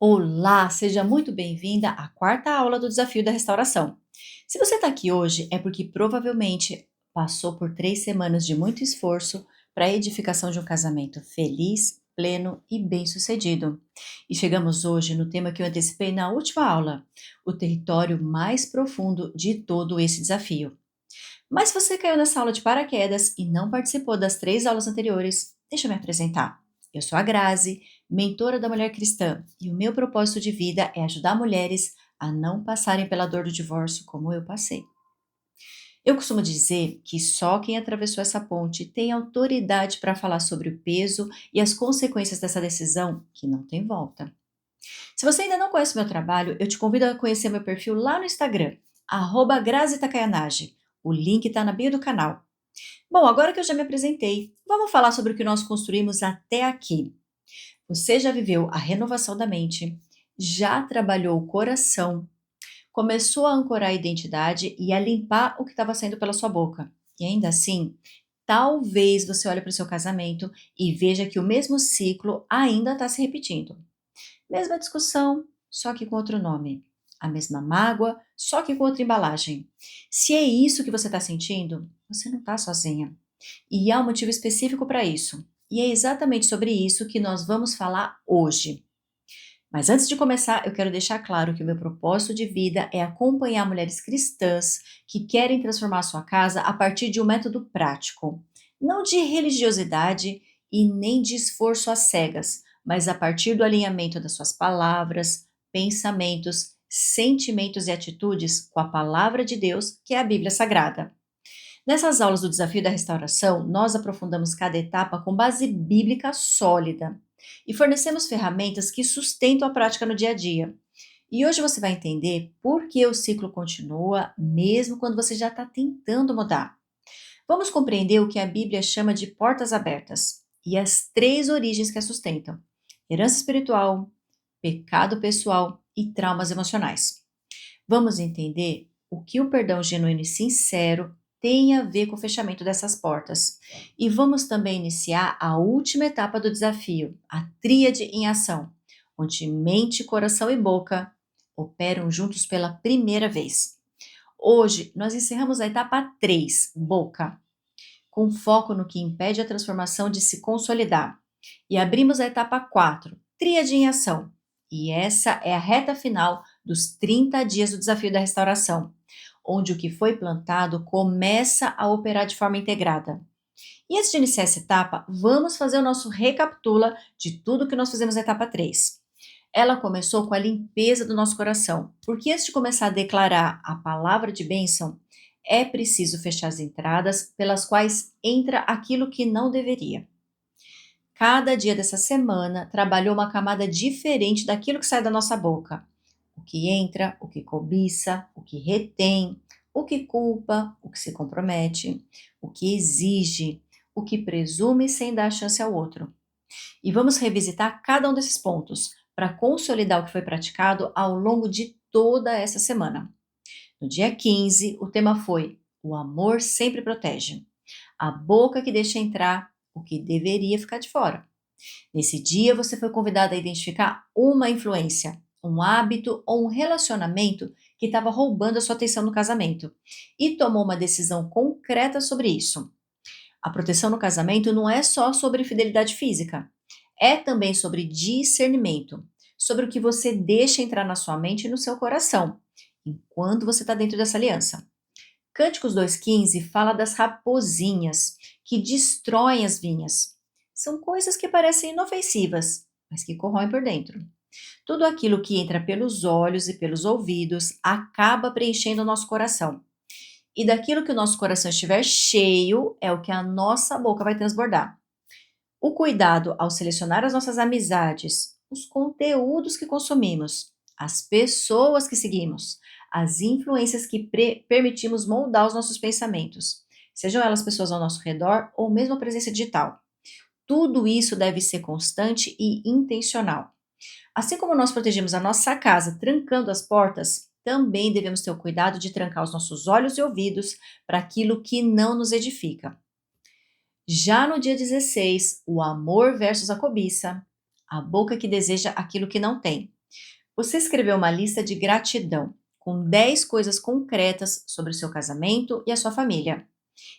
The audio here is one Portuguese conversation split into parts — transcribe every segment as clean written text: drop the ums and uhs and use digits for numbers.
Olá, seja muito bem-vinda à quarta aula do Desafio da Restauração. Se você está aqui hoje, é porque provavelmente passou por 3 semanas de muito esforço para a edificação de um casamento feliz, pleno e bem-sucedido. E chegamos hoje no tema que eu antecipei na última aula, o território mais profundo de todo esse desafio. Mas se você caiu nessa aula de paraquedas e não participou das 3 aulas anteriores, deixa eu me apresentar. Eu sou a Grazi, mentora da Mulher Cristã, e o meu propósito de vida é ajudar mulheres a não passarem pela dor do divórcio como eu passei. Eu costumo dizer que só quem atravessou essa ponte tem autoridade para falar sobre o peso e as consequências dessa decisão que não tem volta. Se você ainda não conhece meu trabalho, eu te convido a conhecer meu perfil lá no Instagram, @Grazi Takayanashi. O link está na bio do canal. Bom, agora que eu já me apresentei, vamos falar sobre o que nós construímos até aqui. Você já viveu a renovação da mente, já trabalhou o coração, começou a ancorar a identidade e a limpar o que estava saindo pela sua boca. E ainda assim, talvez você olhe para o seu casamento e veja que o mesmo ciclo ainda está se repetindo. Mesma discussão, só que com outro nome. A mesma mágoa, só que com outra embalagem. Se é isso que você está sentindo, você não está sozinha. E há um motivo específico para isso. E é exatamente sobre isso que nós vamos falar hoje. Mas antes de começar, eu quero deixar claro que o meu propósito de vida é acompanhar mulheres cristãs que querem transformar a sua casa a partir de um método prático, não de religiosidade e nem de esforço às cegas, mas a partir do alinhamento das suas palavras, pensamentos, sentimentos e atitudes com a palavra de Deus, que é a Bíblia Sagrada. Nessas aulas do Desafio da Restauração, nós aprofundamos cada etapa com base bíblica sólida e fornecemos ferramentas que sustentam a prática no dia a dia. E hoje você vai entender por que o ciclo continua, mesmo quando você já está tentando mudar. Vamos compreender o que a Bíblia chama de portas abertas e as 3 origens que a sustentam: herança espiritual, pecado pessoal e traumas emocionais. Vamos entender o que o perdão genuíno e sincero tem a ver com o fechamento dessas portas. E vamos também iniciar a última etapa do desafio, a tríade em ação, onde mente, coração e boca operam juntos pela primeira vez. Hoje, nós encerramos a etapa 3, boca, com foco no que impede a transformação de se consolidar. E abrimos a etapa 4, tríade em ação. E essa é a reta final dos 30 dias do desafio da restauração, onde o que foi plantado começa a operar de forma integrada. E antes de iniciar essa etapa, vamos fazer o nosso recapitula de tudo que nós fizemos na etapa 3. Ela começou com a limpeza do nosso coração, porque antes de começar a declarar a palavra de bênção, é preciso fechar as entradas pelas quais entra aquilo que não deveria. Cada dia dessa semana trabalhou uma camada diferente daquilo que sai da nossa boca. O que entra, o que cobiça, o que retém, o que culpa, o que se compromete, o que exige, o que presume sem dar chance ao outro. E vamos revisitar cada um desses pontos para consolidar o que foi praticado ao longo de toda essa semana. No dia 15, o tema foi: o amor sempre protege. A boca que deixa entrar o que deveria ficar de fora. Nesse dia, você foi convidada a identificar uma influência, um hábito ou um relacionamento que estava roubando a sua atenção no casamento e tomou uma decisão concreta sobre isso. A proteção no casamento não é só sobre fidelidade física, é também sobre discernimento, sobre o que você deixa entrar na sua mente e no seu coração, enquanto você está dentro dessa aliança. Cânticos 2,15 fala das raposinhas que destroem as vinhas. São coisas que parecem inofensivas, mas que corroem por dentro. Tudo aquilo que entra pelos olhos e pelos ouvidos acaba preenchendo o nosso coração. E daquilo que o nosso coração estiver cheio, é o que a nossa boca vai transbordar. O cuidado ao selecionar as nossas amizades, os conteúdos que consumimos, as pessoas que seguimos, as influências que permitimos moldar os nossos pensamentos, sejam elas pessoas ao nosso redor ou mesmo a presença digital. Tudo isso deve ser constante e intencional. Assim como nós protegemos a nossa casa trancando as portas, também devemos ter o cuidado de trancar os nossos olhos e ouvidos para aquilo que não nos edifica. Já no dia 16, o amor versus a cobiça, a boca que deseja aquilo que não tem. Você escreveu uma lista de gratidão, com 10 coisas concretas sobre o seu casamento e a sua família.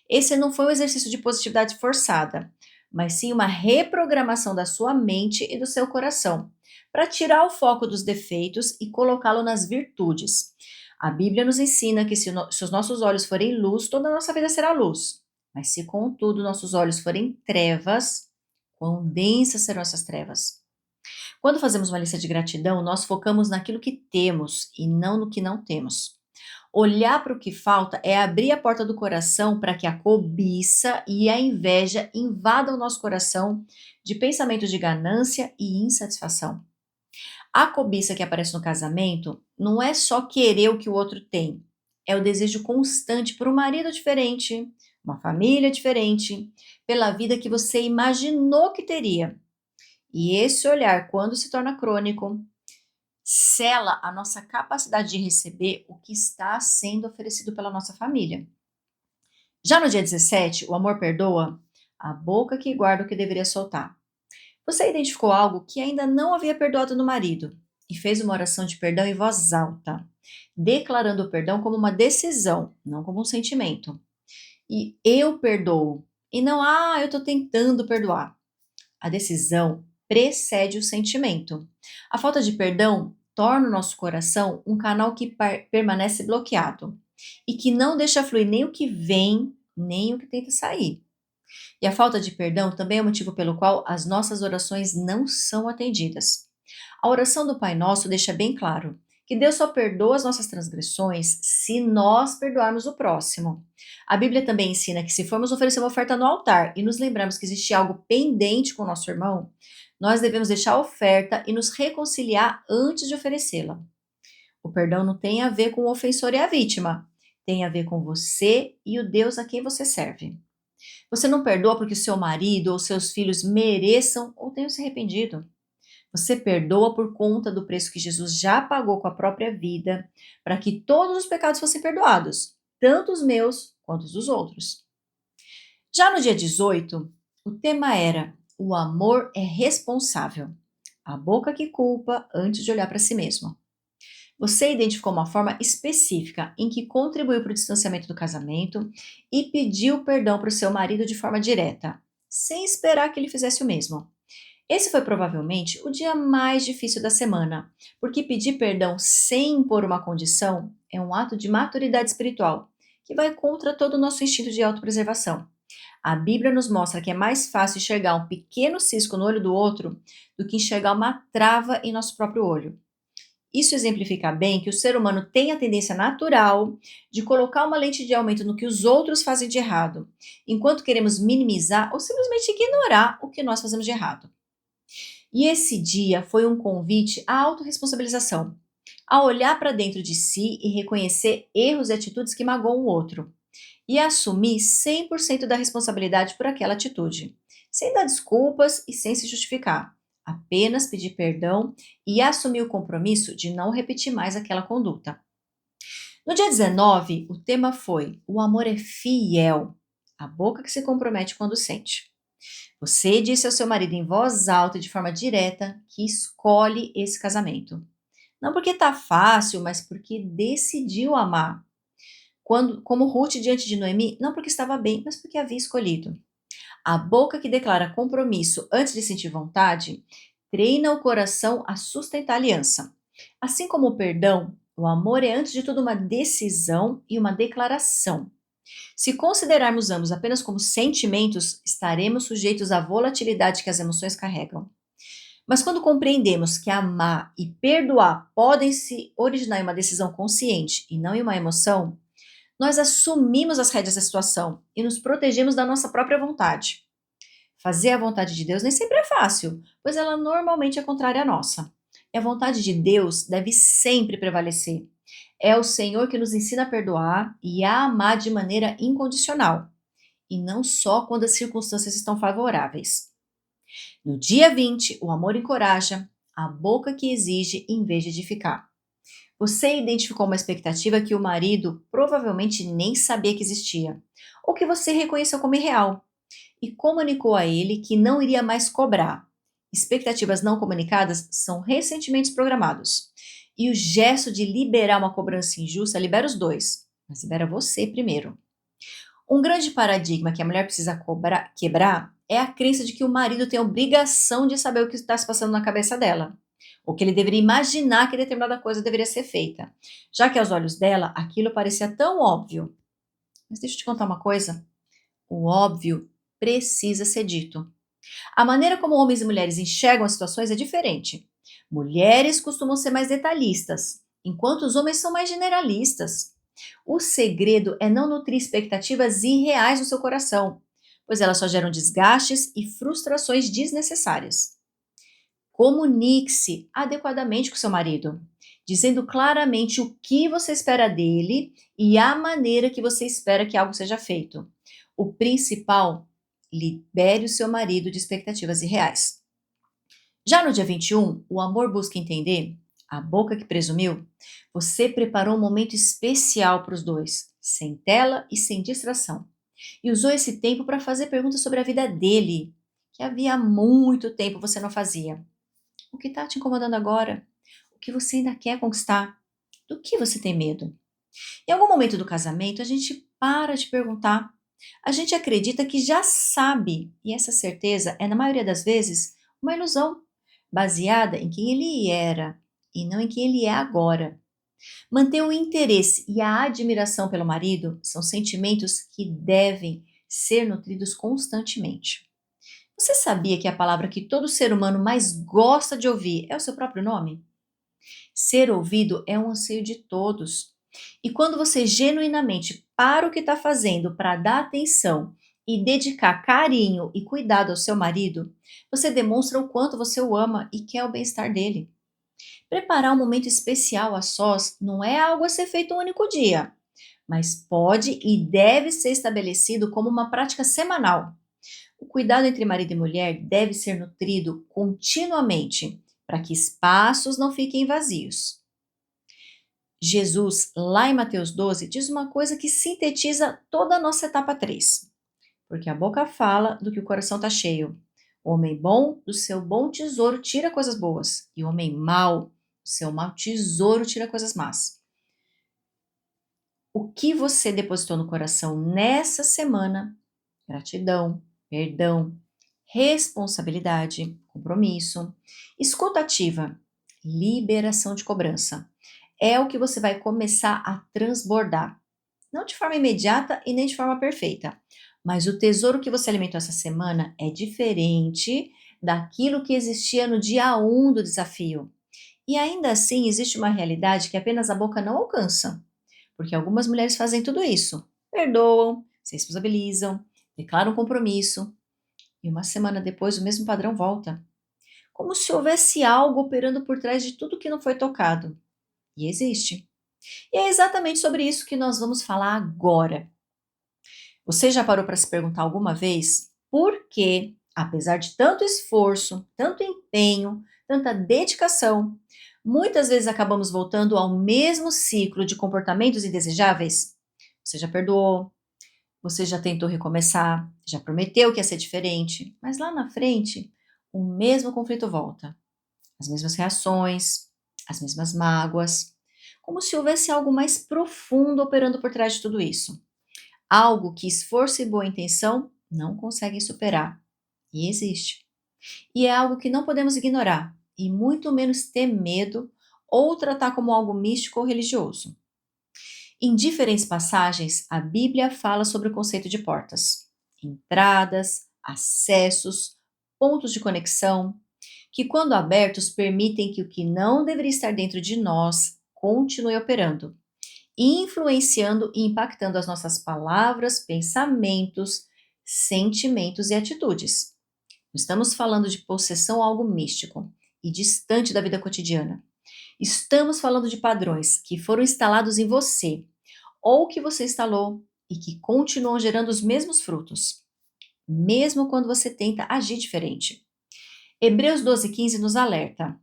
Esse não foi um exercício de positividade forçada, mas sim uma reprogramação da sua mente e do seu coração, para tirar o foco dos defeitos e colocá-lo nas virtudes. A Bíblia nos ensina que se os nossos olhos forem luz, toda a nossa vida será luz. Mas se, contudo, nossos olhos forem trevas, quão densas serão essas trevas? Quando fazemos uma lista de gratidão, nós focamos naquilo que temos e não no que não temos. Olhar para o que falta é abrir a porta do coração para que a cobiça e a inveja invadam o nosso coração de pensamentos de ganância e insatisfação. A cobiça que aparece no casamento não é só querer o que o outro tem, é o desejo constante por um marido diferente, uma família diferente, pela vida que você imaginou que teria. E esse olhar, quando se torna crônico, sela a nossa capacidade de receber o que está sendo oferecido pela nossa família. Já no dia 17, o amor perdoa a boca que guarda o que deveria soltar. Você identificou algo que ainda não havia perdoado no marido e fez uma oração de perdão em voz alta, declarando o perdão como uma decisão, não como um sentimento. E eu perdoo, e não, eu estou tentando perdoar. A decisão precede o sentimento. A falta de perdão torna o nosso coração um canal que permanece bloqueado e que não deixa fluir nem o que vem, nem o que tenta sair. E a falta de perdão também é o motivo pelo qual as nossas orações não são atendidas. A oração do Pai Nosso deixa bem claro que Deus só perdoa as nossas transgressões se nós perdoarmos o próximo. A Bíblia também ensina que se formos oferecer uma oferta no altar e nos lembrarmos que existe algo pendente com o nosso irmão, nós devemos deixar a oferta e nos reconciliar antes de oferecê-la. O perdão não tem a ver com o ofensor e a vítima, tem a ver com você e o Deus a quem você serve. Você não perdoa porque o seu marido ou seus filhos mereçam ou tenham se arrependido. Você perdoa por conta do preço que Jesus já pagou com a própria vida, para que todos os pecados fossem perdoados, tanto os meus quanto os dos outros. Já no dia 18, o tema era: o amor é responsável. A boca que culpa antes de olhar para si mesmo. Você identificou uma forma específica em que contribuiu para o distanciamento do casamento e pediu perdão para o seu marido de forma direta, sem esperar que ele fizesse o mesmo. Esse foi provavelmente o dia mais difícil da semana, porque pedir perdão sem impor uma condição é um ato de maturidade espiritual, que vai contra todo o nosso instinto de autopreservação. A Bíblia nos mostra que é mais fácil enxergar um pequeno cisco no olho do outro do que enxergar uma trava em nosso próprio olho. Isso exemplifica bem que o ser humano tem a tendência natural de colocar uma lente de aumento no que os outros fazem de errado, enquanto queremos minimizar ou simplesmente ignorar o que nós fazemos de errado. E esse dia foi um convite à autorresponsabilização, a olhar para dentro de si e reconhecer erros e atitudes que magoam o outro, e assumir 100% da responsabilidade por aquela atitude, sem dar desculpas e sem se justificar. Apenas pedir perdão e assumir o compromisso de não repetir mais aquela conduta. No dia 19, o tema foi: o amor é fiel, a boca que se compromete quando sente. Você disse ao seu marido em voz alta e de forma direta que escolhe esse casamento. Não porque está fácil, mas porque decidiu amar. Como Ruth diante de Noemi, não porque estava bem, mas porque havia escolhido. A boca que declara compromisso antes de sentir vontade treina o coração a sustentar a aliança. Assim como o perdão, o amor é antes de tudo uma decisão e uma declaração. Se considerarmos ambos apenas como sentimentos, estaremos sujeitos à volatilidade que as emoções carregam. Mas quando compreendemos que amar e perdoar podem se originar em uma decisão consciente e não em uma emoção, nós assumimos as rédeas da situação e nos protegemos da nossa própria vontade. Fazer a vontade de Deus nem sempre é fácil, pois ela normalmente é contrária à nossa. E a vontade de Deus deve sempre prevalecer. É o Senhor que nos ensina a perdoar e a amar de maneira incondicional, e não só quando as circunstâncias estão favoráveis. No dia 20, o amor encoraja, a boca que exige em vez de edificar. Você identificou uma expectativa que o marido provavelmente nem sabia que existia, ou que você reconheceu como irreal, e comunicou a ele que não iria mais cobrar. Expectativas não comunicadas são ressentimentos programados. E o gesto de liberar uma cobrança injusta libera os dois, mas libera você primeiro. Um grande paradigma que a mulher precisa quebrar é a crença de que o marido tem a obrigação de saber o que está se passando na cabeça dela, ou que ele deveria imaginar que determinada coisa deveria ser feita, já que aos olhos dela aquilo parecia tão óbvio. Mas deixa eu te contar uma coisa: o óbvio precisa ser dito. A maneira como homens e mulheres enxergam as situações é diferente. Mulheres costumam ser mais detalhistas, enquanto os homens são mais generalistas. O segredo é não nutrir expectativas irreais no seu coração, pois elas só geram desgastes e frustrações desnecessárias. Comunique-se adequadamente com seu marido, dizendo claramente o que você espera dele e a maneira que você espera que algo seja feito. O principal, libere o seu marido de expectativas irreais. Já no dia 21, o amor busca entender, a boca que presumiu, você preparou um momento especial para os dois, sem tela e sem distração. E usou esse tempo para fazer perguntas sobre a vida dele, que havia muito tempo você não fazia. O que está te incomodando agora? O que você ainda quer conquistar? Do que você tem medo? Em algum momento do casamento, a gente para de perguntar. A gente acredita que já sabe, e essa certeza é, na maioria das vezes, uma ilusão, baseada em quem ele era e não em quem ele é agora. Manter o interesse e a admiração pelo marido são sentimentos que devem ser nutridos constantemente. Você sabia que a palavra que todo ser humano mais gosta de ouvir é o seu próprio nome? Ser ouvido é um anseio de todos. E quando você genuinamente para o que está fazendo para dar atenção e dedicar carinho e cuidado ao seu marido, você demonstra o quanto você o ama e quer o bem-estar dele. Preparar um momento especial a sós não é algo a ser feito um único dia, mas pode e deve ser estabelecido como uma prática semanal. O cuidado entre marido e mulher deve ser nutrido continuamente, para que espaços não fiquem vazios. Jesus, lá em Mateus 12, diz uma coisa que sintetiza toda a nossa etapa 3. Porque a boca fala do que o coração está cheio. O homem bom, do seu bom tesouro, tira coisas boas. E o homem mau, do seu mau tesouro, tira coisas más. O que você depositou no coração nessa semana? Gratidão, perdão, responsabilidade, compromisso, escuta ativa, liberação de cobrança. É o que você vai começar a transbordar. Não de forma imediata e nem de forma perfeita, mas o tesouro que você alimentou essa semana é diferente daquilo que existia no dia 1 do desafio. E ainda assim existe uma realidade que apenas a boca não alcança, porque algumas mulheres fazem tudo isso. Perdoam, se responsabilizam, declaram compromisso, e uma semana depois o mesmo padrão volta. Como se houvesse algo operando por trás de tudo que não foi tocado. E existe. E é exatamente sobre isso que nós vamos falar agora. Você já parou para se perguntar alguma vez por que, apesar de tanto esforço, tanto empenho, tanta dedicação, muitas vezes acabamos voltando ao mesmo ciclo de comportamentos indesejáveis? Você já perdoou, você já tentou recomeçar, já prometeu que ia ser diferente, mas lá na frente o mesmo conflito volta. As mesmas reações, as mesmas mágoas, como se houvesse algo mais profundo operando por trás de tudo isso. Algo que esforço e boa intenção não conseguem superar. E existe. E é algo que não podemos ignorar, e muito menos ter medo ou tratar como algo místico ou religioso. Em diferentes passagens, a Bíblia fala sobre o conceito de portas, entradas, acessos, pontos de conexão, que, quando abertos, permitem que o que não deveria estar dentro de nós continue operando, influenciando e impactando as nossas palavras, pensamentos, sentimentos e atitudes. Não estamos falando de possessão a algo místico e distante da vida cotidiana. Estamos falando de padrões que foram instalados em você ou que você instalou e que continuam gerando os mesmos frutos, mesmo quando você tenta agir diferente. Hebreus 12,15 nos alerta: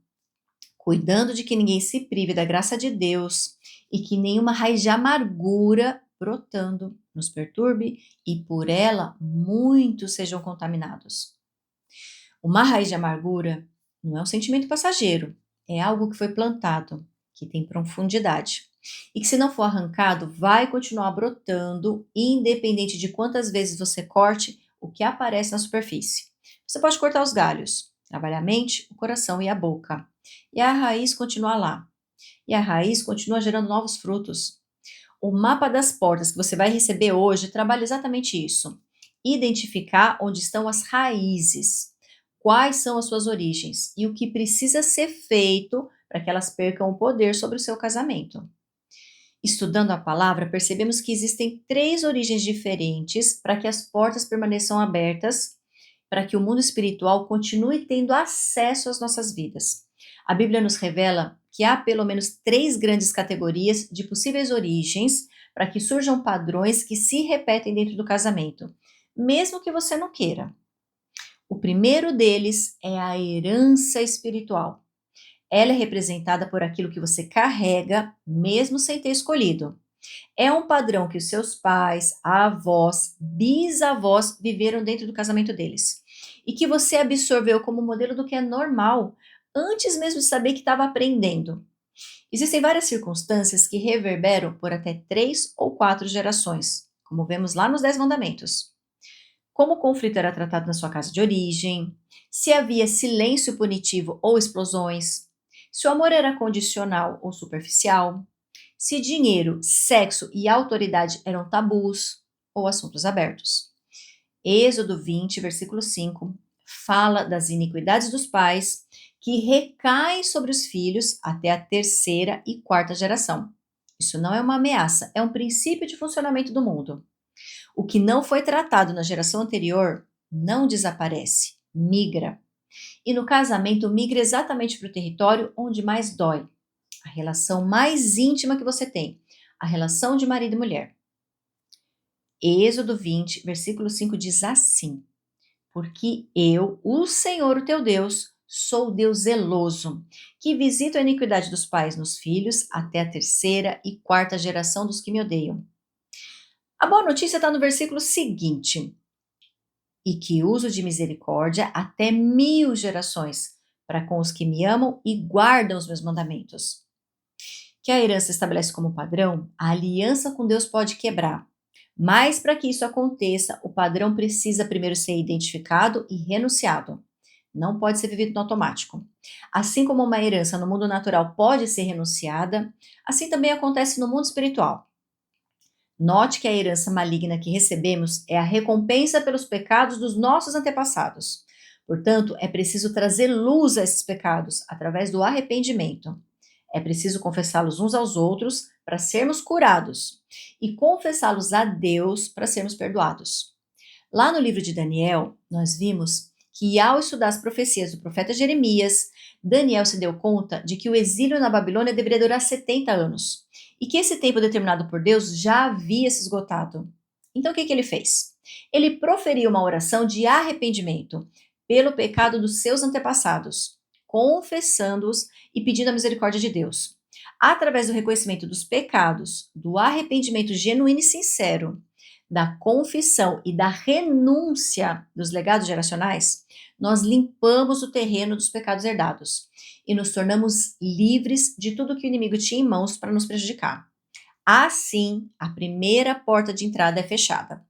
cuidando de que ninguém se prive da graça de Deus e que nenhuma raiz de amargura brotando nos perturbe e por ela muitos sejam contaminados. Uma raiz de amargura não é um sentimento passageiro, é algo que foi plantado que tem profundidade. E que se não for arrancado, vai continuar brotando, independente de quantas vezes você corte o que aparece na superfície. Você pode cortar os galhos, trabalhar a mente, o coração e a boca. E a raiz continua lá. E a raiz continua gerando novos frutos. O mapa das portas que você vai receber hoje trabalha exatamente isso. Identificar onde estão as raízes, quais são as suas origens e o que precisa ser feito para que elas percam o poder sobre o seu casamento. Estudando a palavra, percebemos que existem três origens diferentes para que as portas permaneçam abertas, para que o mundo espiritual continue tendo acesso às nossas vidas. A Bíblia nos revela que há pelo menos três grandes categorias de possíveis origens para que surjam padrões que se repetem dentro do casamento, mesmo que você não queira. O primeiro deles é a herança espiritual. Ela é representada por aquilo que você carrega, mesmo sem ter escolhido. É um padrão que os seus pais, avós, bisavós viveram dentro do casamento deles. E que você absorveu como modelo do que é normal, antes mesmo de saber que estava aprendendo. Existem várias circunstâncias que reverberam por até 3 ou 4 gerações, como vemos lá nos 10 Mandamentos. Como o conflito era tratado na sua casa de origem, se havia silêncio punitivo ou explosões, se o amor era condicional ou superficial, se dinheiro, sexo e autoridade eram tabus ou assuntos abertos. Êxodo 20, versículo 5, fala das iniquidades dos pais que recaem sobre os filhos até a 3ª e 4ª geração. Isso não é uma ameaça, é um princípio de funcionamento do mundo. O que não foi tratado na geração anterior não desaparece, migra. E no casamento, migra exatamente para o território onde mais dói, a relação mais íntima que você tem, a relação de marido e mulher. Êxodo 20, versículo 5 diz assim: Porque eu, o Senhor, o teu Deus, sou Deus zeloso, que visito a iniquidade dos pais nos filhos até a 3ª e 4ª geração dos que me odeiam. A boa notícia está no versículo seguinte: e que uso de misericórdia até 1000 gerações, para com os que me amam e guardam os meus mandamentos. Que a herança estabelece como padrão, a aliança com Deus pode quebrar. Mas para que isso aconteça, o padrão precisa primeiro ser identificado e renunciado. Não pode ser vivido no automático. Assim como uma herança no mundo natural pode ser renunciada, assim também acontece no mundo espiritual. Note que a herança maligna que recebemos é a recompensa pelos pecados dos nossos antepassados. Portanto, é preciso trazer luz a esses pecados através do arrependimento. É preciso confessá-los uns aos outros para sermos curados e confessá-los a Deus para sermos perdoados. Lá no livro de Daniel, nós vimos que ao estudar as profecias do profeta Jeremias, Daniel se deu conta de que o exílio na Babilônia deveria durar 70 anos e que esse tempo determinado por Deus já havia se esgotado. Então o que ele fez? Ele proferiu uma oração de arrependimento pelo pecado dos seus antepassados, confessando-os e pedindo a misericórdia de Deus. Através do reconhecimento dos pecados, do arrependimento genuíno e sincero, da confissão e da renúncia dos legados geracionais, nós limpamos o terreno dos pecados herdados e nos tornamos livres de tudo que o inimigo tinha em mãos para nos prejudicar. Assim, a primeira porta de entrada é fechada.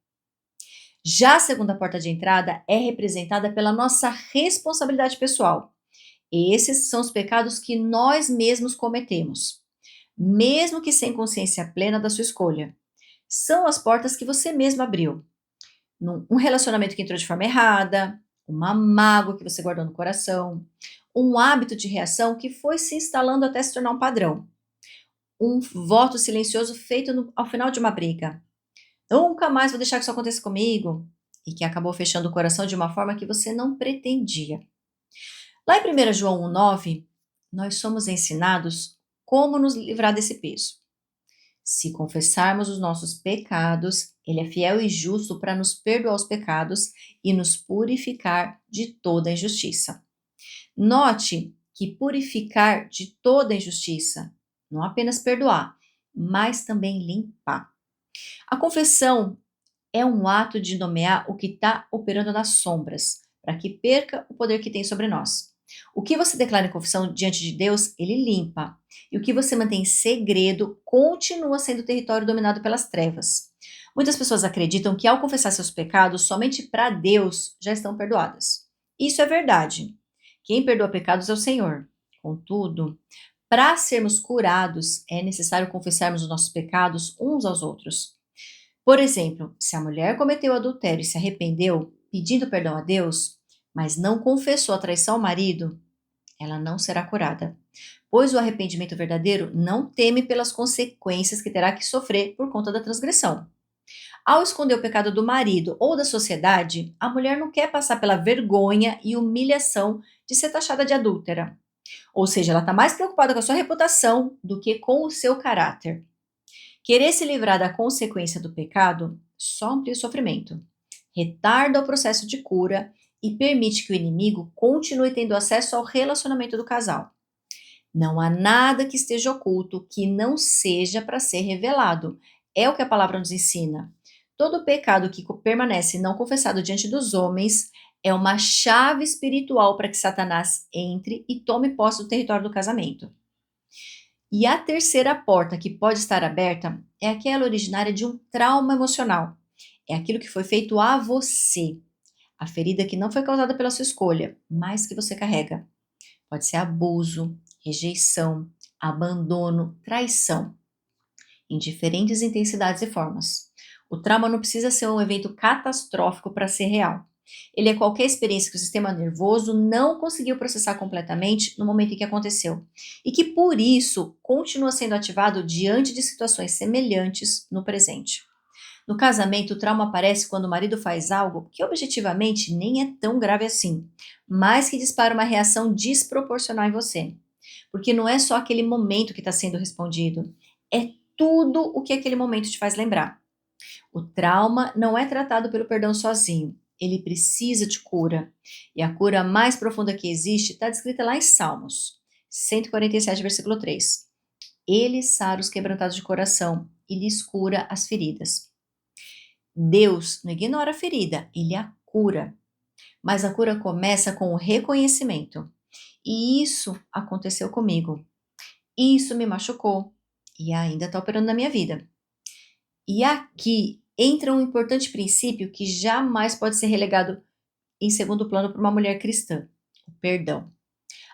Já a segunda porta de entrada é representada pela nossa responsabilidade pessoal. Esses são os pecados que nós mesmos cometemos, mesmo que sem consciência plena da sua escolha. São as portas que você mesmo abriu. Um relacionamento que entrou de forma errada, uma mágoa que você guardou no coração, um hábito de reação que foi se instalando até se tornar um padrão, um voto silencioso feito ao final de uma briga. Nunca mais vou deixar que isso aconteça comigo, e que acabou fechando o coração de uma forma que você não pretendia. Lá em 1 João 1,9, nós somos ensinados como nos livrar desse peso. Se confessarmos os nossos pecados, Ele é fiel e justo para nos perdoar os pecados e nos purificar de toda injustiça. Note que purificar de toda injustiça, não apenas perdoar, mas também limpar. A confissão é um ato de nomear o que está operando nas sombras, para que perca o poder que tem sobre nós. O que você declara em confissão diante de Deus, ele limpa. E o que você mantém em segredo continua sendo território dominado pelas trevas. Muitas pessoas acreditam que ao confessar seus pecados somente para Deus já estão perdoadas. Isso é verdade. Quem perdoa pecados é o Senhor. Contudo, para sermos curados, é necessário confessarmos os nossos pecados uns aos outros. Por exemplo, se a mulher cometeu adultério e se arrependeu, pedindo perdão a Deus, mas não confessou a traição ao marido, ela não será curada, pois o arrependimento verdadeiro não teme pelas consequências que terá que sofrer por conta da transgressão. Ao esconder o pecado do marido ou da sociedade, a mulher não quer passar pela vergonha e humilhação de ser taxada de adúltera. Ou seja, ela está mais preocupada com a sua reputação do que com o seu caráter. Querer se livrar da consequência do pecado só amplia o sofrimento, retarda o processo de cura e permite que o inimigo continue tendo acesso ao relacionamento do casal. Não há nada que esteja oculto que não seja para ser revelado. É o que a palavra nos ensina. Todo pecado que permanece não confessado diante dos homens é uma chave espiritual para que Satanás entre e tome posse do território do casamento. E a terceira porta que pode estar aberta é aquela originária de um trauma emocional. É aquilo que foi feito a você. A ferida que não foi causada pela sua escolha, mas que você carrega. Pode ser abuso, rejeição, abandono, traição, em diferentes intensidades e formas. O trauma não precisa ser um evento catastrófico para ser real. Ele é qualquer experiência que o sistema nervoso não conseguiu processar completamente no momento em que aconteceu, e que por isso continua sendo ativado diante de situações semelhantes no presente. No casamento, o trauma aparece quando o marido faz algo que objetivamente nem é tão grave assim, mas que dispara uma reação desproporcional em você. Porque não é só aquele momento que está sendo respondido, é tudo o que aquele momento te faz lembrar. O trauma não é tratado pelo perdão sozinho, ele precisa de cura. E a cura mais profunda que existe está descrita lá em Salmos 147, versículo 3. Ele sara os quebrantados de coração e lhes cura as feridas. Deus não ignora a ferida, ele a cura. Mas a cura começa com o reconhecimento. E isso aconteceu comigo. Isso me machucou e ainda está operando na minha vida. E aqui entra um importante princípio que jamais pode ser relegado em segundo plano para uma mulher cristã: o perdão.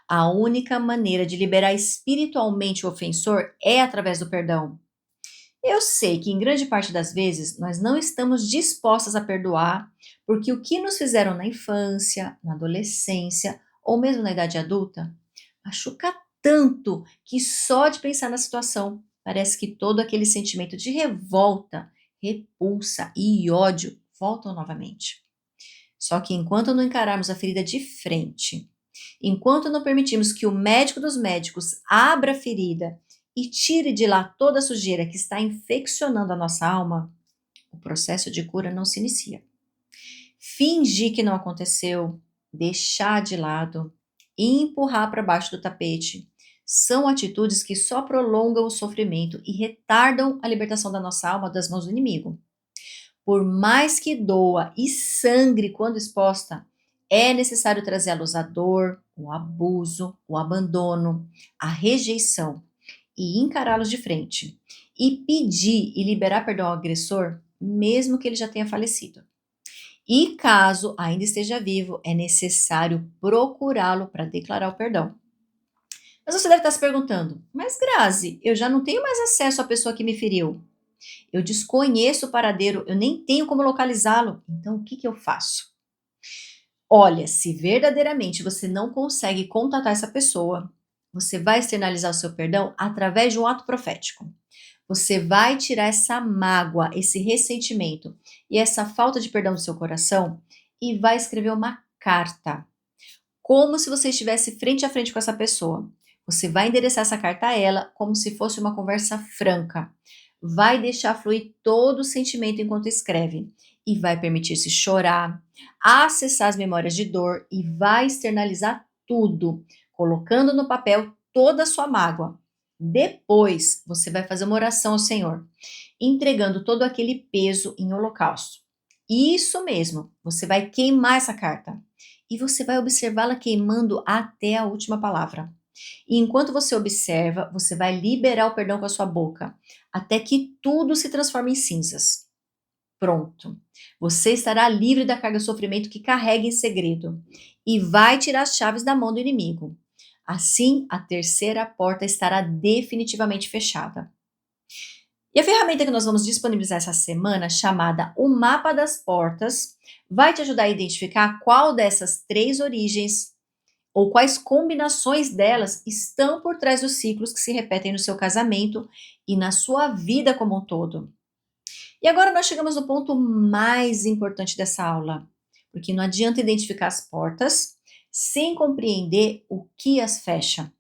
A única maneira de liberar espiritualmente o ofensor é através do perdão. Eu sei que em grande parte das vezes nós não estamos dispostas a perdoar porque o que nos fizeram na infância, na adolescência ou mesmo na idade adulta machuca tanto que só de pensar na situação parece que todo aquele sentimento de revolta, repulsa e ódio voltam novamente. Só que enquanto não encararmos a ferida de frente, enquanto não permitirmos que o médico dos médicos abra a ferida e tire de lá toda a sujeira que está infeccionando a nossa alma, o processo de cura não se inicia. Fingir que não aconteceu, deixar de lado e empurrar para baixo do tapete são atitudes que só prolongam o sofrimento e retardam a libertação da nossa alma das mãos do inimigo. Por mais que doa e sangre quando exposta, é necessário trazer à luz a dor, o abuso, o abandono, a rejeição e encará-los de frente. E pedir e liberar perdão ao agressor, mesmo que ele já tenha falecido. E caso ainda esteja vivo, é necessário procurá-lo para declarar o perdão. Mas você deve estar se perguntando, mas Grazi, eu já não tenho mais acesso à pessoa que me feriu. Eu desconheço o paradeiro, eu nem tenho como localizá-lo. Então, o que eu faço? Olha, se verdadeiramente você não consegue contatar essa pessoa, você vai externalizar o seu perdão através de um ato profético. Você vai tirar essa mágoa, esse ressentimento e essa falta de perdão do seu coração e vai escrever uma carta, como se você estivesse frente a frente com essa pessoa. Você vai endereçar essa carta a ela como se fosse uma conversa franca. Vai deixar fluir todo o sentimento enquanto escreve e vai permitir-se chorar, acessar as memórias de dor e vai externalizar tudo, colocando no papel toda a sua mágoa. Depois, você vai fazer uma oração ao Senhor, entregando todo aquele peso em holocausto. Isso mesmo, você vai queimar essa carta. e você vai observá-la queimando até a última palavra. E enquanto você observa, você vai liberar o perdão com a sua boca, até que tudo se transforme em cinzas. Pronto. Você estará livre da carga de sofrimento que carrega em segredo e vai tirar as chaves da mão do inimigo. Assim, a terceira porta estará definitivamente fechada. E a ferramenta que nós vamos disponibilizar essa semana, chamada O Mapa das Portas, vai te ajudar a identificar qual dessas três origens ou quais combinações delas estão por trás dos ciclos que se repetem no seu casamento e na sua vida como um todo. E agora nós chegamos no ponto mais importante dessa aula, porque não adianta identificar as portas sem compreender o que as fecha.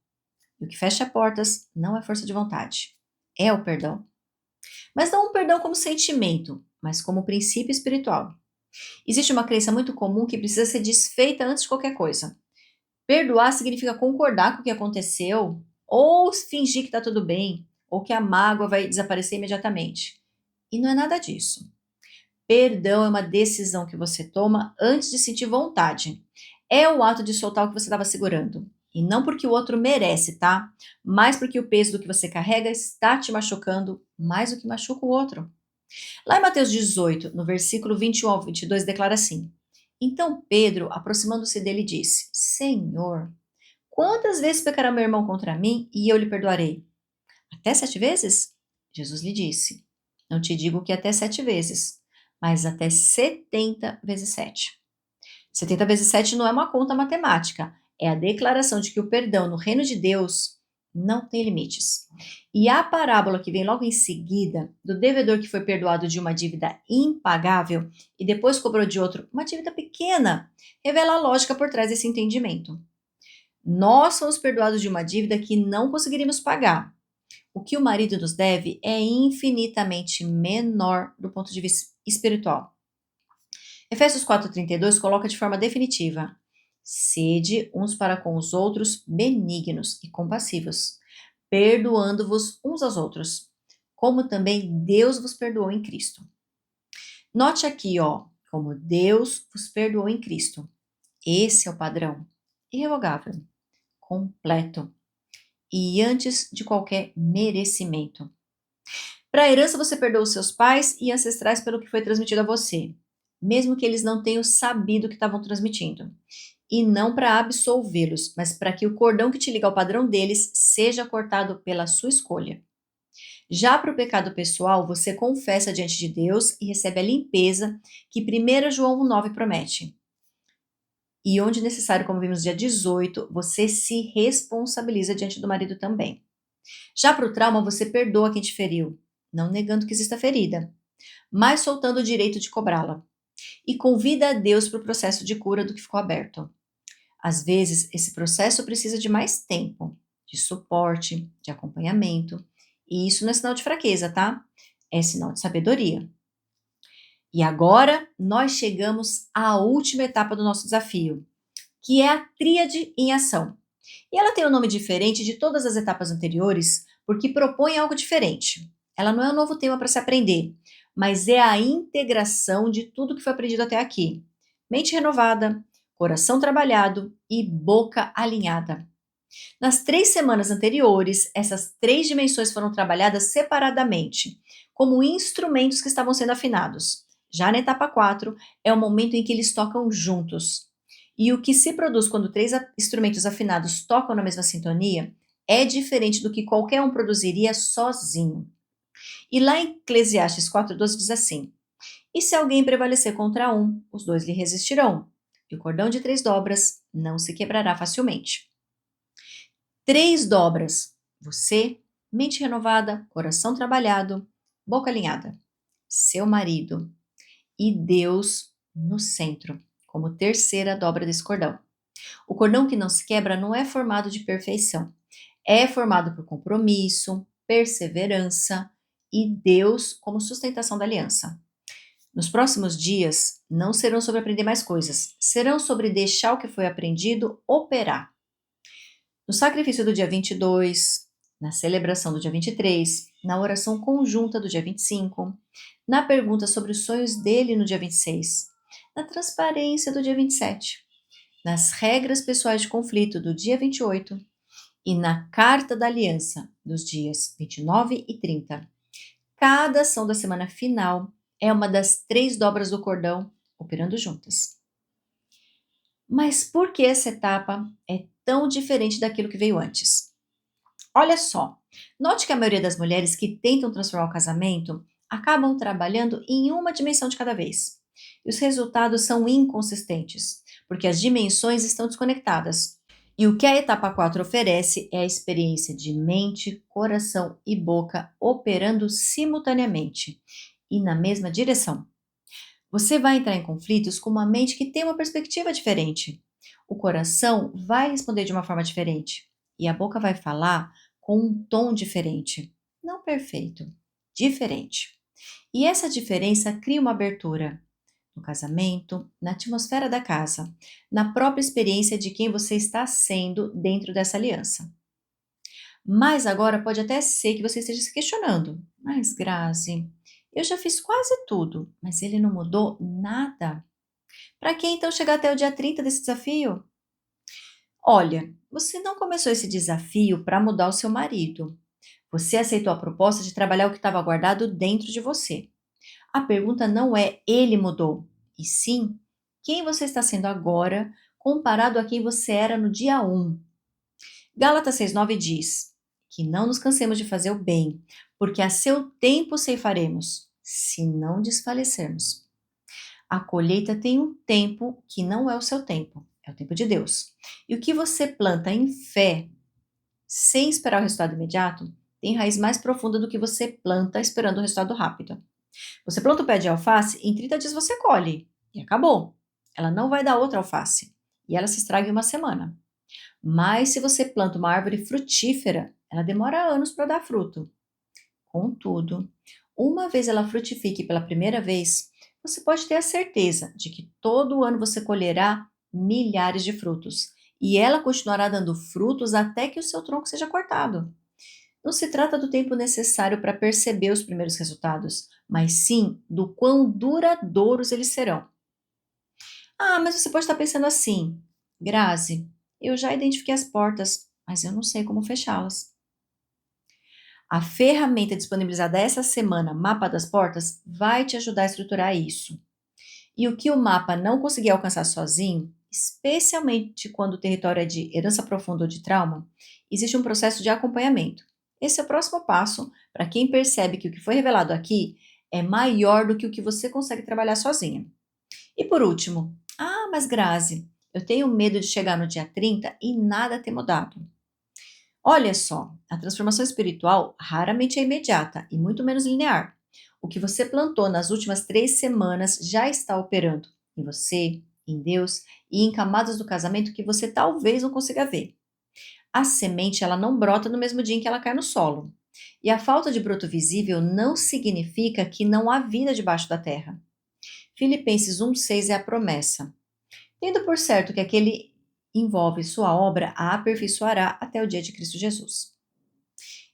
E o que fecha portas não é força de vontade, é o perdão. Mas não um perdão como sentimento, mas como princípio espiritual. Existe uma crença muito comum que precisa ser desfeita antes de qualquer coisa. Perdoar significa concordar com o que aconteceu, ou fingir que está tudo bem, ou que a mágoa vai desaparecer imediatamente. E não é nada disso. Perdão é uma decisão que você toma antes de sentir vontade. É o ato de soltar o que você estava segurando. E não porque o outro merece, tá? Mas porque o peso do que você carrega está te machucando mais do que machuca o outro. Lá em Mateus 18, no versículo 21 ao 22, declara assim: Então Pedro, aproximando-se dele, disse: Senhor, quantas vezes pecará meu irmão contra mim e eu lhe perdoarei? Até 7 vezes? Jesus lhe disse: Não te digo que até 7 vezes, mas até 70 vezes 7. 70 vezes 7 não é uma conta matemática, é a declaração de que o perdão no reino de Deus não tem limites. E a parábola que vem logo em seguida, do devedor que foi perdoado de uma dívida impagável e depois cobrou de outro uma dívida pequena, revela a lógica por trás desse entendimento. Nós somos perdoados de uma dívida que não conseguiríamos pagar. O que o marido nos deve é infinitamente menor do ponto de vista espiritual. Efésios 4,32 coloca de forma definitiva: Sede uns para com os outros benignos e compassivos, perdoando-vos uns aos outros, como também Deus vos perdoou em Cristo. Note aqui, ó, como Deus vos perdoou em Cristo. Esse é o padrão irrevogável, completo e antes de qualquer merecimento. Para a herança, você perdoa os seus pais e ancestrais pelo que foi transmitido a você, mesmo que eles não tenham sabido o que estavam transmitindo. E não para absolvê-los, mas para que o cordão que te liga ao padrão deles seja cortado pela sua escolha. Já para o pecado pessoal, você confessa diante de Deus e recebe a limpeza que 1 João 9 promete. E onde necessário, como vimos no dia 18, você se responsabiliza diante do marido também. Já para o trauma, você perdoa quem te feriu, não negando que exista ferida, mas soltando o direito de cobrá-la. E convida a Deus para o processo de cura do que ficou aberto. Às vezes, esse processo precisa de mais tempo, de suporte, de acompanhamento. E isso não é sinal de fraqueza, tá? É sinal de sabedoria. E agora, nós chegamos à última etapa do nosso desafio, que é a tríade em ação. E ela tem um nome diferente de todas as etapas anteriores, porque propõe algo diferente. Ela não é um novo tema para se aprender, mas é a integração de tudo que foi aprendido até aqui. Mente renovada, coração trabalhado e boca alinhada. Nas 3 semanas anteriores, essas 3 dimensões foram trabalhadas separadamente, como instrumentos que estavam sendo afinados. Já na etapa 4, é o momento em que eles tocam juntos. E o que se produz quando 3 instrumentos afinados tocam na mesma sintonia é diferente do que qualquer um produziria sozinho. E lá em Eclesiastes 4,12 diz assim: E se alguém prevalecer contra um, os dois lhe resistirão, e o cordão de 3 dobras não se quebrará facilmente. 3 dobras: você, mente renovada, coração trabalhado, boca alinhada. Seu marido e Deus no centro, como terceira dobra desse cordão. O cordão que não se quebra não é formado de perfeição. É formado por compromisso, perseverança e Deus como sustentação da aliança. Nos próximos dias, não serão sobre aprender mais coisas, serão sobre deixar o que foi aprendido operar. No sacrifício do dia 22, na celebração do dia 23, na oração conjunta do dia 25, na pergunta sobre os sonhos dele no dia 26, na transparência do dia 27. nas regras pessoais de conflito do dia 28 e na carta da aliança dos dias 29 e 30. Cada ação da semana final é uma das 3 dobras do cordão operando juntas. Mas por que essa etapa é tão diferente daquilo que veio antes? Olha só, note que a maioria das mulheres que tentam transformar o casamento acabam trabalhando em uma dimensão de cada vez. E os resultados são inconsistentes, porque as dimensões estão desconectadas. E o que a etapa 4 oferece é a experiência de mente, coração e boca operando simultaneamente e na mesma direção. Você vai entrar em conflitos com uma mente que tem uma perspectiva diferente. O coração vai responder de uma forma diferente e a boca vai falar com um tom diferente. Não perfeito, diferente. E essa diferença cria uma abertura no casamento, na atmosfera da casa, na própria experiência de quem você está sendo dentro dessa aliança. Mas agora pode até ser que você esteja se questionando. Mas, Grazi, eu já fiz quase tudo, mas ele não mudou nada. Para que então chegar até o dia 30 desse desafio? Olha, você não começou esse desafio para mudar o seu marido. Você aceitou a proposta de trabalhar o que estava guardado dentro de você. A pergunta não é ele mudou, e sim quem você está sendo agora comparado a quem você era no dia 1. Gálatas 6,9 diz que não nos cansemos de fazer o bem, porque a seu tempo ceifaremos, se não desfalecermos. A colheita tem um tempo que não é o seu tempo, é o tempo de Deus. E o que você planta em fé, sem esperar o resultado imediato, tem raiz mais profunda do que você planta esperando o resultado rápido. Você planta o pé de alface, em 30 dias você colhe. E acabou. Ela não vai dar outra alface. E ela se estraga em uma semana. Mas se você planta uma árvore frutífera, ela demora anos para dar fruto. Contudo, uma vez ela frutifique pela primeira vez, você pode ter a certeza de que todo ano você colherá milhares de frutos. E ela continuará dando frutos até que o seu tronco seja cortado. Não se trata do tempo necessário para perceber os primeiros resultados, mas sim do quão duradouros eles serão. Ah, mas você pode estar pensando assim, Grazi, eu já identifiquei as portas, mas eu não sei como fechá-las. A ferramenta disponibilizada essa semana, Mapa das Portas, vai te ajudar a estruturar isso. E o que o mapa não conseguir alcançar sozinho, especialmente quando o território é de herança profunda ou de trauma, existe um processo de acompanhamento. Esse é o próximo passo para quem percebe que o que foi revelado aqui é maior do que o que você consegue trabalhar sozinha. E por último, mas Grazi, eu tenho medo de chegar no dia 30 e nada ter mudado. Olha só, a transformação espiritual raramente é imediata e muito menos linear. O que você plantou nas últimas 3 semanas já está operando em você, em Deus e em camadas do casamento que você talvez não consiga ver. A semente ela não brota no mesmo dia em que ela cai no solo. E a falta de broto visível não significa que não há vida debaixo da terra. Filipenses 1,6 é a promessa. Tendo por certo que aquele envolve sua obra, a aperfeiçoará até o dia de Cristo Jesus.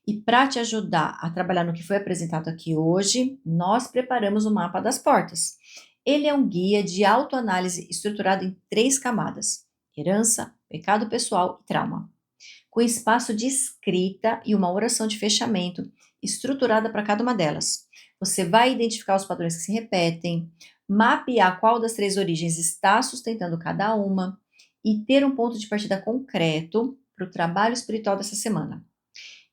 E para te ajudar a trabalhar no que foi apresentado aqui hoje, nós preparamos o mapa das portas. Ele é um guia de autoanálise estruturado em 3 camadas: herança, pecado pessoal e trauma, com espaço de escrita e uma oração de fechamento estruturada para cada uma delas. Você vai identificar os padrões que se repetem, mapear qual das 3 origens está sustentando cada uma e ter um ponto de partida concreto para o trabalho espiritual dessa semana.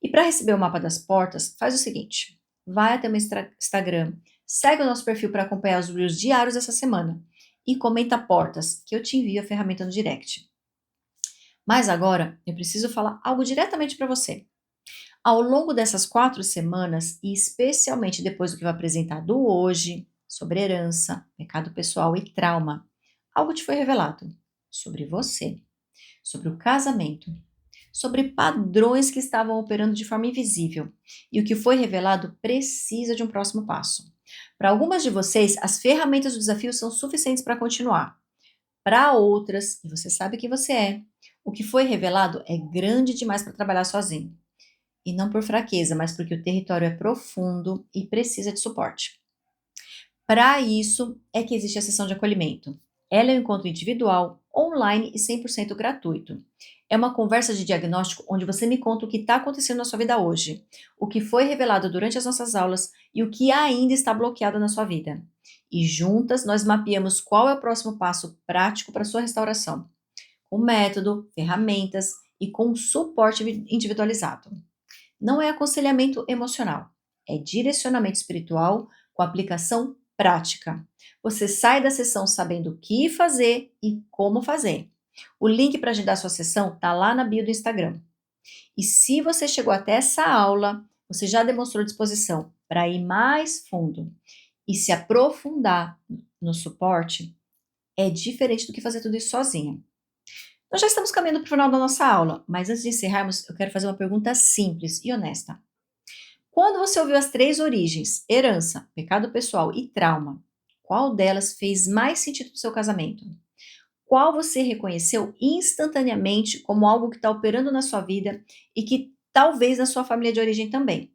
E para receber o mapa das portas, faz o seguinte: vai até o meu Instagram, segue o nosso perfil para acompanhar os reels diários dessa semana e comenta portas, que eu te envio a ferramenta no direct. Mas agora eu preciso falar algo diretamente para você. Ao longo dessas 4 semanas, e especialmente depois do que eu apresentado hoje, sobre herança, pecado pessoal e trauma, algo te foi revelado sobre você, sobre o casamento, sobre padrões que estavam operando de forma invisível. E o que foi revelado precisa de um próximo passo. Para algumas de vocês, as ferramentas do desafio são suficientes para continuar. Para outras, e você sabe que você é, o que foi revelado é grande demais para trabalhar sozinho. E não por fraqueza, mas porque o território é profundo e precisa de suporte. Para isso é que existe a sessão de acolhimento. Ela é um encontro individual, online e 100% gratuito. É uma conversa de diagnóstico onde você me conta o que está acontecendo na sua vida hoje, o que foi revelado durante as nossas aulas e o que ainda está bloqueado na sua vida. E juntas nós mapeamos qual é o próximo passo prático para sua restauração, com método, ferramentas e com suporte individualizado. Não é aconselhamento emocional, é direcionamento espiritual com aplicação prática. Você sai da sessão sabendo o que fazer e como fazer. O link para agendar sua sessão está lá na bio do Instagram. E se você chegou até essa aula, você já demonstrou disposição para ir mais fundo e se aprofundar no suporte, é diferente do que fazer tudo isso sozinha. Nós já estamos caminhando para o final da nossa aula, mas antes de encerrarmos, eu quero fazer uma pergunta simples e honesta. Quando você ouviu as 3 origens, herança, pecado pessoal e trauma, qual delas fez mais sentido no seu casamento? Qual você reconheceu instantaneamente como algo que está operando na sua vida e que talvez na sua família de origem também?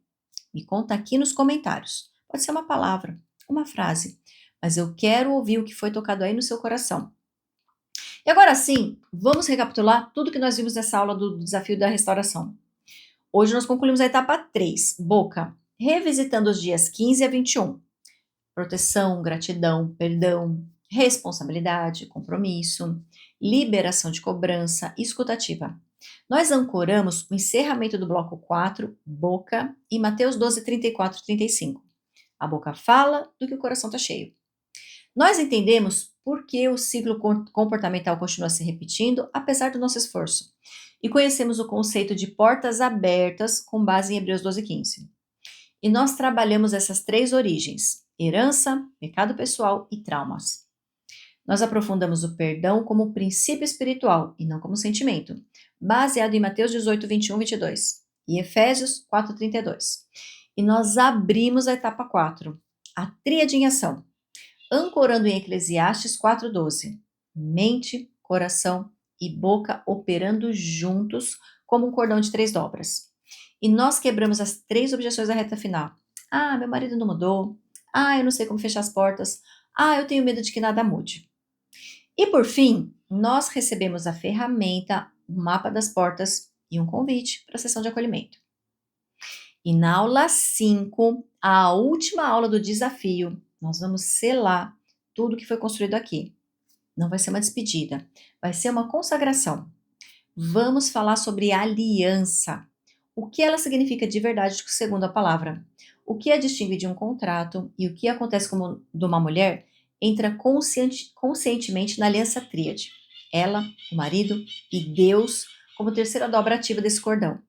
Me conta aqui nos comentários. Pode ser uma palavra, uma frase, mas eu quero ouvir o que foi tocado aí no seu coração. E agora sim, vamos recapitular tudo que nós vimos nessa aula do desafio da restauração. Hoje nós concluímos a etapa 3, boca, revisitando os dias 15 a 21. Proteção, gratidão, perdão, responsabilidade, compromisso, liberação de cobrança e escutativa. Nós ancoramos o encerramento do bloco 4, boca, em Mateus 12, 34 e 35. A boca fala do que o coração está cheio. Nós entendemos por que o ciclo comportamental continua se repetindo, apesar do nosso esforço. E conhecemos o conceito de portas abertas com base em Hebreus 12, 15. E nós trabalhamos essas 3 origens: herança, pecado pessoal e traumas. Nós aprofundamos o perdão como princípio espiritual e não como sentimento, baseado em Mateus 18, 21, 22 e Efésios 4, 32. E nós abrimos a etapa 4, a tríade em ação, ancorando em Eclesiastes 4:12. Mente, coração e boca operando juntos como um cordão de 3 dobras. E nós quebramos as 3 objeções da reta final. Ah, meu marido não mudou. Ah, eu não sei como fechar as portas. Ah, eu tenho medo de que nada mude. E por fim, nós recebemos a ferramenta, o mapa das portas e um convite para a sessão de acolhimento. E na aula 5, a última aula do desafio, nós vamos selar tudo que foi construído aqui. Não vai ser uma despedida, vai ser uma consagração. Vamos falar sobre aliança. O que ela significa de verdade segundo a palavra? O que a distingue de um contrato e o que acontece como de uma mulher entra conscientemente na aliança tríade. Ela, o marido e Deus como terceira dobra ativa desse cordão.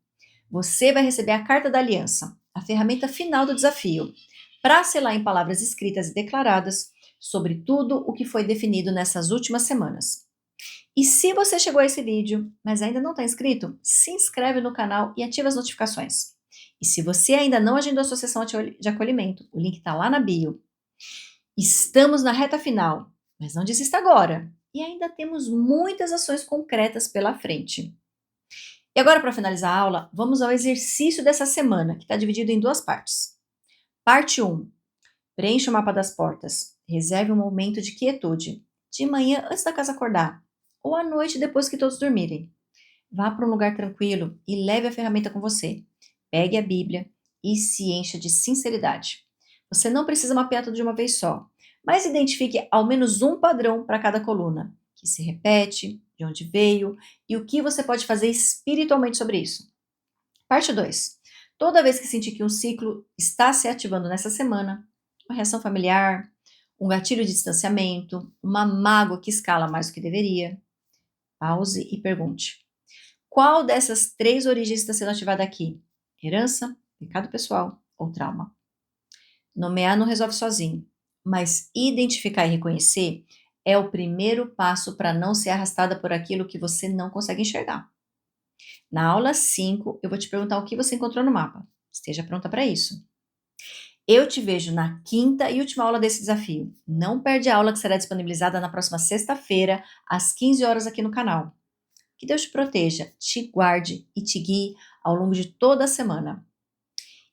Você vai receber a carta da aliança, a ferramenta final do desafio, para selar em palavras escritas e declaradas sobre tudo o que foi definido nessas últimas semanas. E se você chegou a esse vídeo, mas ainda não está inscrito, se inscreve no canal e ativa as notificações. E se você ainda não agendou a sua sessão de acolhimento, o link está lá na bio. Estamos na reta final, mas não desista agora. E ainda temos muitas ações concretas pela frente. E agora, para finalizar a aula, vamos ao exercício dessa semana, que está dividido em 2 partes. Parte 1. Preencha o mapa das portas. Reserve um momento de quietude. De manhã, antes da casa acordar. Ou à noite, depois que todos dormirem. Vá para um lugar tranquilo e leve a ferramenta com você. Pegue a Bíblia e se encha de sinceridade. Você não precisa mapear tudo de uma vez só, mas identifique ao menos um padrão para cada coluna, que se repete, de onde veio e o que você pode fazer espiritualmente sobre isso. Parte 2. Toda vez que sentir que um ciclo está se ativando nessa semana, uma reação familiar, um gatilho de distanciamento, uma mágoa que escala mais do que deveria, pause e pergunte: qual dessas 3 origens está sendo ativada aqui? Herança, pecado pessoal ou trauma? Nomear não resolve sozinho, mas identificar e reconhecer é o primeiro passo para não ser arrastada por aquilo que você não consegue enxergar. Na aula 5, eu vou te perguntar o que você encontrou no mapa. Esteja pronta para isso. Eu te vejo na 5ª e última aula desse desafio. Não perde a aula que será disponibilizada na próxima sexta-feira, às 15 horas aqui no canal. Que Deus te proteja, te guarde e te guie ao longo de toda a semana.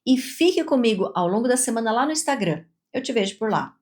E fique comigo ao longo da semana lá no Instagram. Eu te vejo por lá.